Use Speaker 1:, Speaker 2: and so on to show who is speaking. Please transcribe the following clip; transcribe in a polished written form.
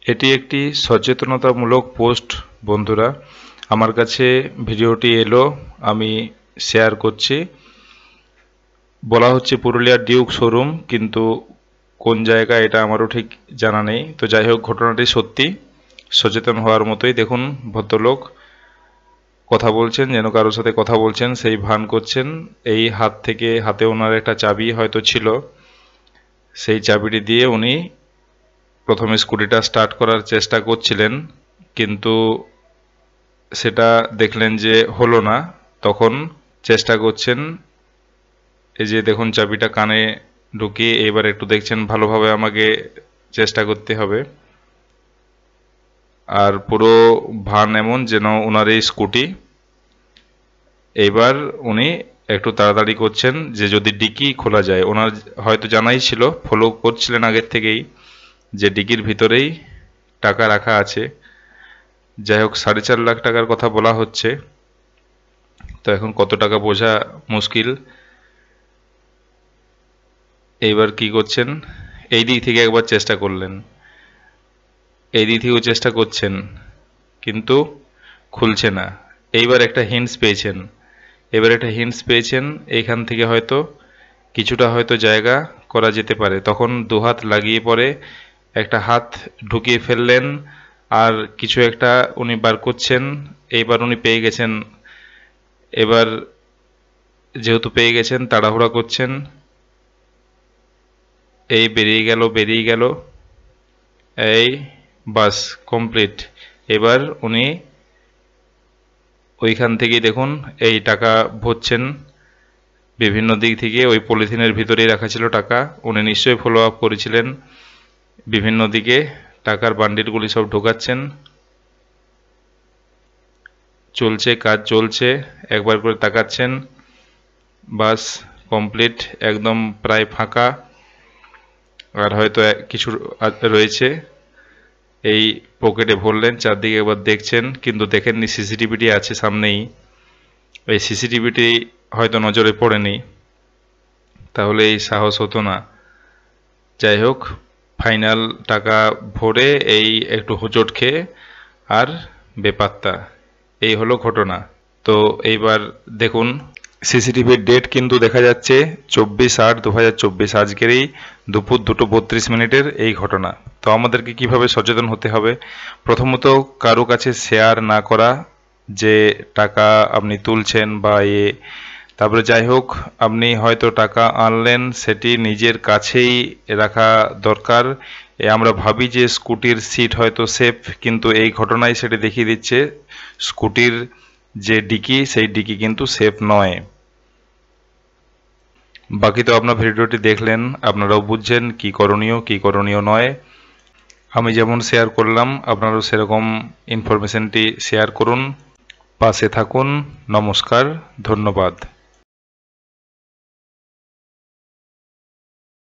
Speaker 1: এটি একটি সচেতনতামূলক পোস্ট বন্ধুরা। আমার কাছে ভিডিওটি এলো, আমি শেয়ার করছি। বলা হচ্ছে পুরুলিয়ার ডিউক শোরুম, কিন্তু কোন জায়গা এটা আমারও ঠিক জানা নেই। তো যাই হোক, ঘটনাটি সত্যি সচেতন হওয়ার মতোই। দেখুন, ভদ্রলোক কথা বলছেন, যেন কারোর সাথে কথা বলছেন সেই ভান করছেন। এই হাতে ওনার একটা চাবি হয়তো ছিল, সেই চাবিটি দিয়ে উনি প্রথমে স্কুটিটা স্টার্ট করার চেষ্টা করছিলেন, কিন্তু সেটা দেখলেন যে হলো না। তখন চেষ্টা করছেন, এই যে দেখুন চাবিটা কানে ঢুকিয়ে এবার একটু দেখছেন ভালোভাবে, আমাকে চেষ্টা করতে হবে। আর পুরো ভান এমন যেন ওনার এই স্কুটি। এইবার উনি একটু তাড়াতাড়ি করছেন যে যদি ডিকি খোলা যায়। ওনার হয়তো জানাই ছিল, ফলো করছিলেন আগের থেকেই, যে ডিকির ভিতরেই টাকা রাখা আছে। যাই হোক, 4.5 লাখ টাকার কথা বলা হচ্ছে। তো এখন কত টাকা বোঝা মুশকিল। এইবার কি করছেন, এই দিক থেকে একবার চেষ্টা করলেন, এই দিক থেকেও চেষ্টা করছেন, কিন্তু খুলছে না। এইবার একটা হিন্টস পেয়েছেন, এইখান থেকে হয়তো কিছুটা হয়তো জায়গা করা যেতে পারে। তখন দুহাত লাগিয়ে পরে একটা হাত ঢুকিয়ে ফেললেন, আর কিছু একটা উনি বার করছেন। এইবার উনি পেয়ে গেছেন। এবার যেহেতু পেয়ে গেছেন, তাড়াহুড়া করছেন। এই বেরিয়ে গেল, এই বাস কমপ্লিট। এবার উনি ওইখান থেকেই দেখুন এই টাকা ভরছেন বিভিন্ন দিক থেকে। ওই পলিথিনের ভিতরেই রাখা ছিল টাকা। উনি নিশ্চয়ই ফলো আপ করেছিলেন, বিভিন্ন দিকে টাকার বান্ডিলগুলি সব ঢোকাচ্ছেন। চলছে, কাজ চলছে, একবার করে তাকাচ্ছেন, বাস কমপ্লিট, একদম প্রায় ফাঁকা। আর হয়তো কিছু রয়েছে, এই পকেটে ভরলেন, চারদিকে একবার দেখছেন, কিন্তু দেখেননি সিসিটিভিটি আছে সামনেই। এই সিসিটিভিটি হয়তো নজরে পড়েনি, তাহলে এই সাহস হতো না। যাই হোক, ফাইনাল টাকা ভরে এই একটু হোঁচট খেয়ে আর বেপাত্তা। এই হলো ঘটনা। তো এইবার দেখুন, সিসিটিভির ডেট কিন্তু দেখা যাচ্ছে 24/8/2024, আজকেরই দুপুর 2:32 এই ঘটনা। তো আমাদেরকে কিভাবে সচেতন হতে হবে? প্রথমত, কারো কাছে শেয়ার না করা যে টাকা আপনি তুলছেন বা তারপরে যাই হোক, আপনি হয়তো টাকা আনলেন, সেটি নিজের কাছেই রাখা দরকার। আমরা ভাবি যে স্কুটির সিট হয়তো সেফ, কিন্তু এই ঘটনায় সেটি দেখিয়ে দিচ্ছে স্কুটির যে ডিকি, সেই ডিকি কিন্তু সেফ নয়। বাকি তো আপনার ভিডিওটি দেখলেন, আপনারাও বুঝছেন কি করণীয় কি করণীয় নয়। আমি যেমন শেয়ার করলাম, আপনারাও সেরকম ইনফরমেশনটি শেয়ার করুন, পাশে থাকুন। নমস্কার, ধন্যবাদ।